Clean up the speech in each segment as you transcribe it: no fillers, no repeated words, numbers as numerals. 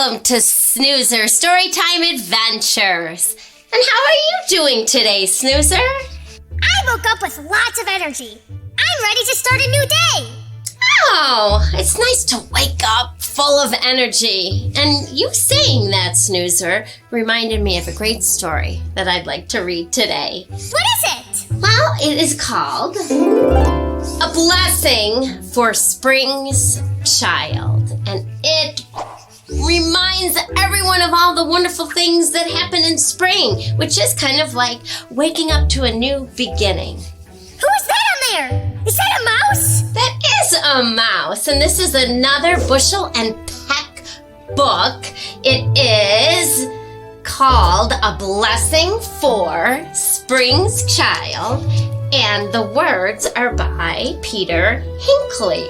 Welcome to Snoozer Storytime Adventures. And how are you doing today, Snoozer? I woke up with lots of energy. I'm ready to start a new day. Oh, it's nice to wake up full of energy. And you saying that, Snoozer, reminded me of a great story that I'd like to read today. What is it? Well, it is called A Blessing for Spring's Child. And it reminds everyone of all the wonderful things that happen in spring, which is kind of like waking up to a new beginning. Who is that on there? Is that a mouse? That is a mouse, and this is another Bushel and Peck book. It is called A Blessing for Spring's Child, and the words are by Peter Hinkley.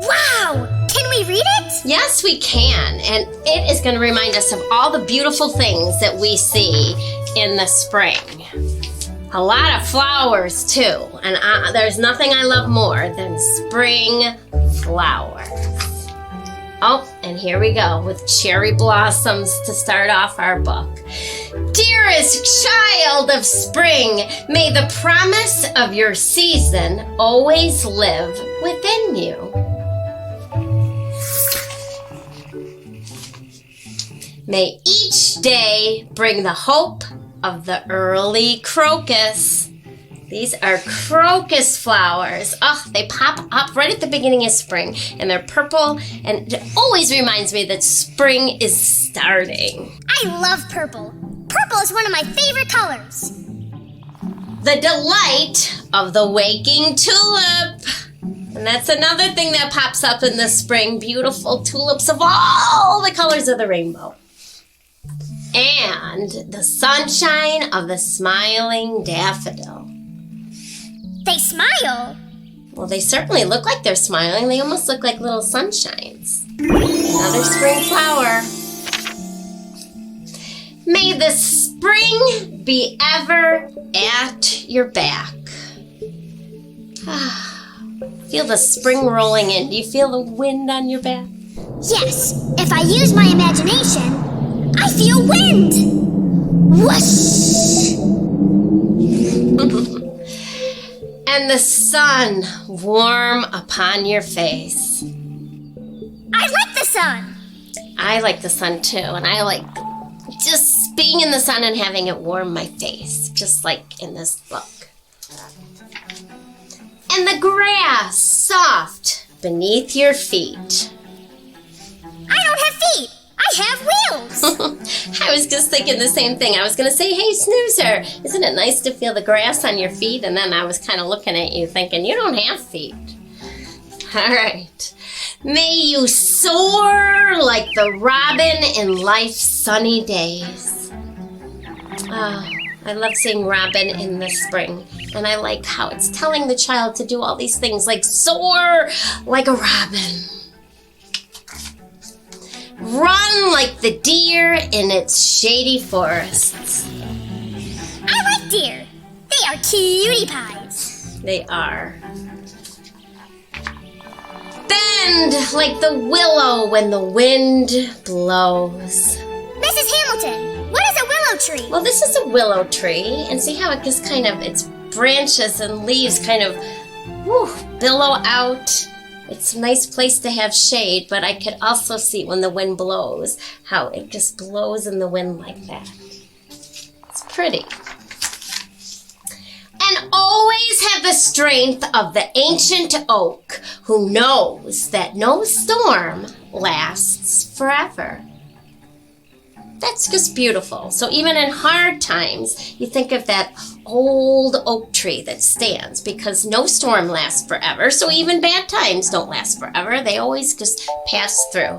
Wow! Can we read it? Yes, we can, and it is going to remind us of all the beautiful things that we see in the spring. A lot of flowers, too, and there's nothing I love more than spring flowers. Oh, and here we go with cherry blossoms to start off our book. Dearest child of spring, may the promise of your season always live within you. May each day bring the hope of the early crocus. These are crocus flowers. Oh, they pop up right at the beginning of spring, and they're purple, and it always reminds me that spring is starting. I love purple. Purple is one of my favorite colors. The delight of the waking tulip. And that's another thing that pops up in the spring. Beautiful tulips of all the colors of the rainbow. And the sunshine of the smiling daffodil. They smile. Well, they certainly look like they're smiling. They almost look like little sunshines. Another spring flower. May the spring be ever at your back. Feel the spring rolling in. Do you feel the wind on your back? Yes, if I use my imagination, I feel wind! Whoosh! And the sun warm upon your face. I like the sun! I like the sun too, and I like just being in the sun and having it warm my face, just like in this book. And the grass soft beneath your feet. I don't have feet! I have wheels! I was just thinking the same thing. I was going to say, hey, Snoozer, isn't it nice to feel the grass on your feet? And then I was kind of looking at you thinking, you don't have feet. All right. May you soar like the robin in life's sunny days. Oh, I love seeing robin in the spring. And I like how it's telling the child to do all these things like soar like a robin. Run like the deer in its shady forests. I like deer. They are cutie pies. They are. Bend like the willow when the wind blows. Mrs. Hamilton, what is a willow tree? Well, this is a willow tree, and see how it just kind of, its branches and leaves kind of billow out. It's a nice place to have shade, but I could also see when the wind blows, how it just blows in the wind like that. It's pretty. And always have the strength of the ancient oak, who knows that no storm lasts forever. That's just beautiful. So even in hard times, you think of that old oak tree that stands, because no storm lasts forever. So even bad times don't last forever. They always just pass through.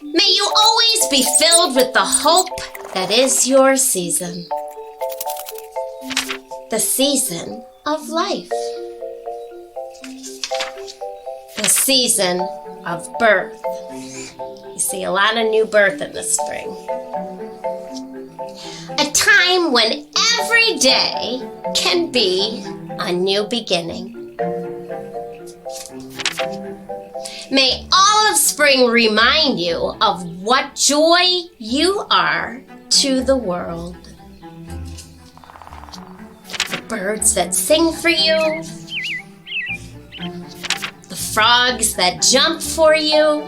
May you always be filled with the hope that is your season. The season of life. The season of birth. You see a lot of new birth in the spring. A time when every day can be a new beginning. May all of spring remind you of what joy you are to the world. The birds that sing for you, the frogs that jump for you,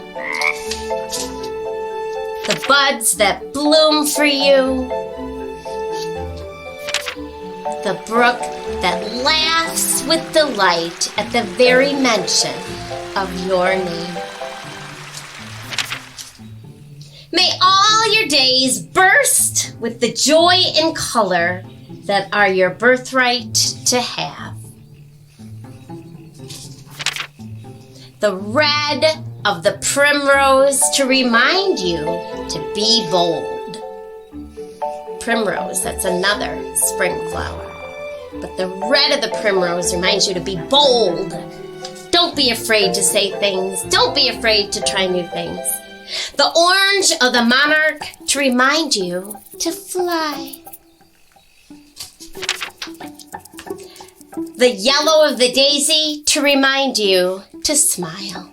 the buds that bloom for you, the brook that laughs with delight at the very mention of your name. May all your days burst with the joy and color that are your birthright to have. The red of the primrose to remind you to be bold. Primrose, that's another spring flower. But the red of the primrose reminds you to be bold. Don't be afraid to say things. Don't be afraid to try new things. The orange of the monarch to remind you to fly. The yellow of the daisy to remind you to smile.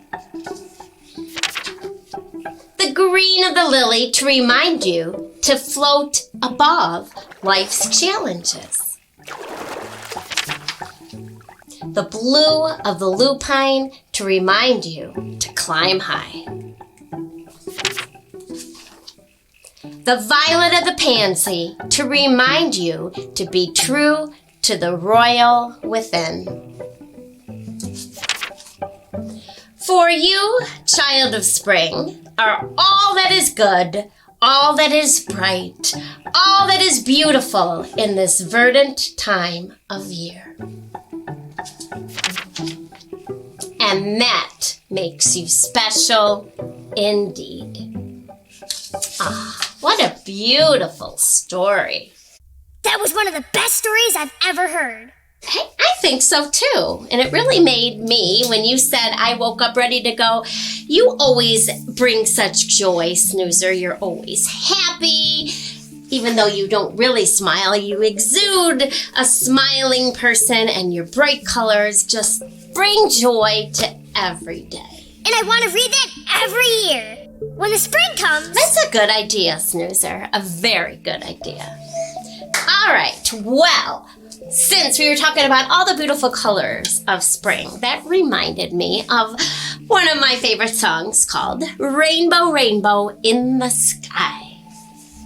The green of the lily to remind you to float above life's challenges. The blue of the lupine to remind you to climb high. The violet of the pansy to remind you to be true to the royal within. For you, child of spring, are all that is good, all that is bright, all that is beautiful in this verdant time of year. And that makes you special indeed. Ah, what a beautiful story. That was one of the best stories I've ever heard. Hey, I think so too. And it really made me, when you said I woke up ready to go, you always bring such joy, Snoozer. You're always happy. Even though you don't really smile, you exude a smiling person, and your bright colors just bring joy to every day. And I want to read that every year. When the spring comes. That's a good idea, Snoozer. A very good idea. All right, well, since we were talking about all the beautiful colors of spring, that reminded me of one of my favorite songs called Rainbow, Rainbow in the Sky.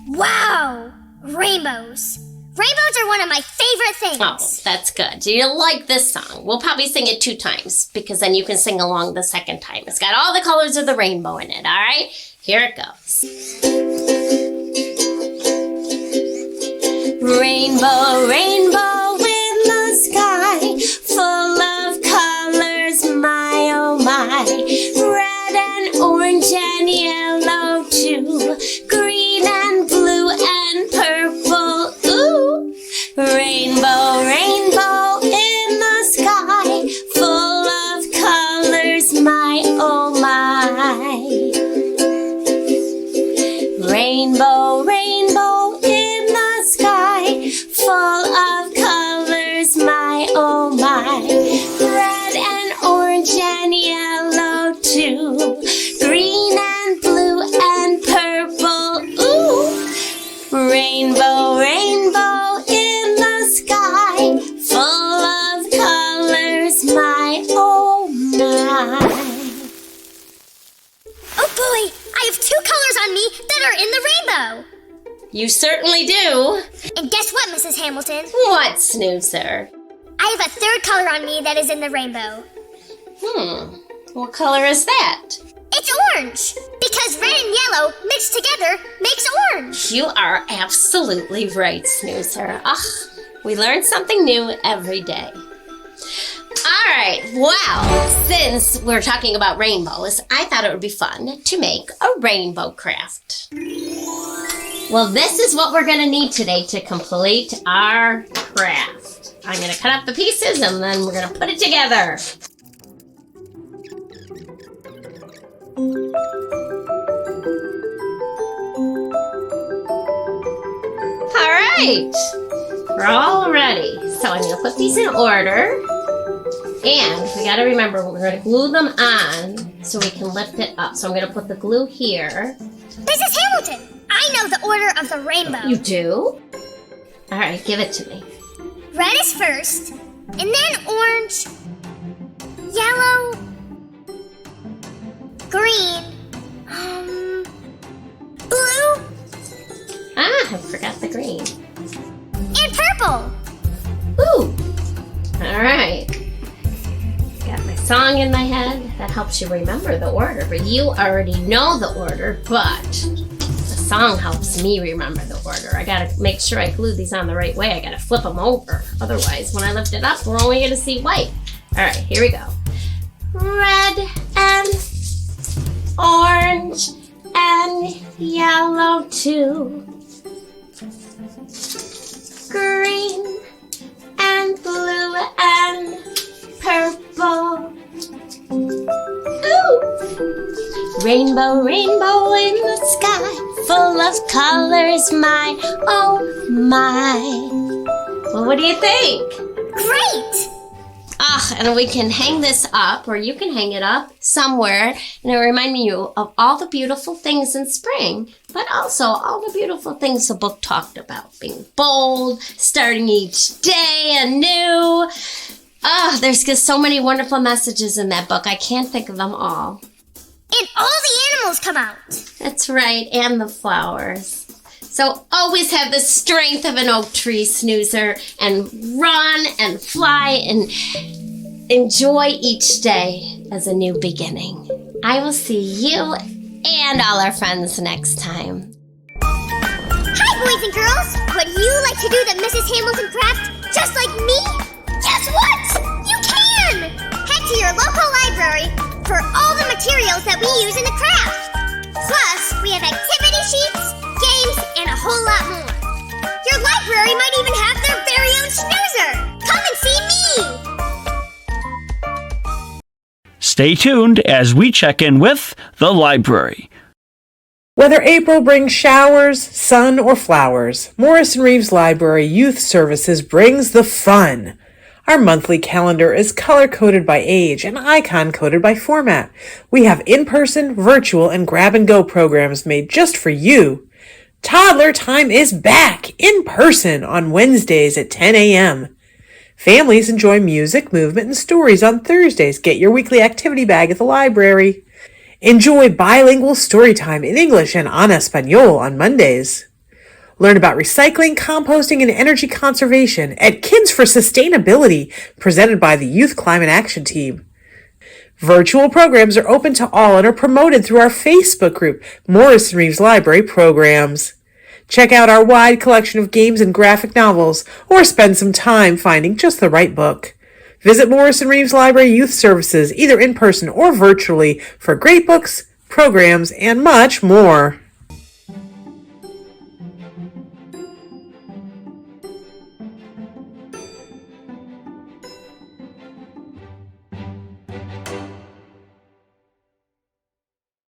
Wow, rainbows. Rainbows are one of my favorite things. Oh, that's good. You like this song. We'll probably sing it 2 times because then you can sing along the second time. It's got all the colors of the rainbow in it, all right? Here it goes. Rainbow, rainbow in the sky, full of colors, my oh my. Red and orange and yellow too, green and blue and purple, ooh. Rainbow, rainbow in the sky, full of colors, my oh my. Rainbow, rainbow in the sky, full of colors, my oh my. Red and orange and yellow too, green and blue and purple, ooh. Rainbow, rainbow in the sky, full of colors, my oh my. Oh boy, I have 2 colors on me that are in the rainbow. You certainly do. And guess what, Mrs. Hamilton? What, Snoozer? I have a 3rd color on me that is in the rainbow. What color is that? It's orange, because red and yellow mixed together makes orange. You are absolutely right, Snoozer. We learn something new every day. All right, well, since we're talking about rainbows, I thought it would be fun to make a rainbow craft. Well, this is what we're going to need today to complete our craft. I'm going to cut up the pieces and then we're going to put it together. All right, we're all ready. So I'm going to put these in order. And we got to remember, we're going to glue them on so we can lift it up. So I'm going to put the glue here. Mrs. Hamilton, I know the order of the rainbow. You do? All right, give it to me. Red is first, and then orange, yellow, green, blue, I forgot the green. and purple. Ooh! All right. Got my song in my head. That helps you remember the order, but you already know the order, but the song helps me remember the order. I gotta make sure I glue these on the right way. I gotta flip them over. Otherwise, when I lift it up, we're only gonna see white. All right, here we go. Red and orange and yellow too. Green and blue and purple. Ooh! Rainbow, rainbow in the sky, full of colors, my, oh my. Well, what do you think? Great! And we can hang this up, or you can hang it up somewhere, and it reminds you of all the beautiful things in spring, but also all the beautiful things the book talked about. Being bold, starting each day anew. There's just so many wonderful messages in that book. I can't think of them all. And all the animals come out. That's right, and the flowers. So always have the strength of an oak tree, Snoozer, and run and fly and enjoy each day as a new beginning. I will see you and all our friends next time. Hi, boys and girls. Would you like to do the Mrs. Hamilton craft just like me? Guess what? You can! Head to your local library for all the materials that we use in the craft. Plus, we have activity sheets, games, and a whole lot more. Your library might even have their very own snoozer. Come and see me! Stay tuned as we check in with the library. Whether April brings showers, sun, or flowers, Morrisson-Reeves Library Youth Services brings the fun. Our monthly calendar is color-coded by age and icon-coded by format. We have in-person, virtual, and grab-and-go programs made just for you. Toddler Time is back in person on Wednesdays at 10 a.m. Families enjoy music, movement, and stories on Thursdays. Get your weekly activity bag at the library. Enjoy bilingual story time in English and en Espanol on Mondays. Learn about recycling, composting, and energy conservation at Kids for Sustainability, presented by the Youth Climate Action Team. Virtual programs are open to all and are promoted through our Facebook group, Morrisson-Reeves Library Programs. Check out our wide collection of games and graphic novels, or spend some time finding just the right book. Visit Morrisson-Reeves Library Youth Services, either in person or virtually, for great books, programs, and much more.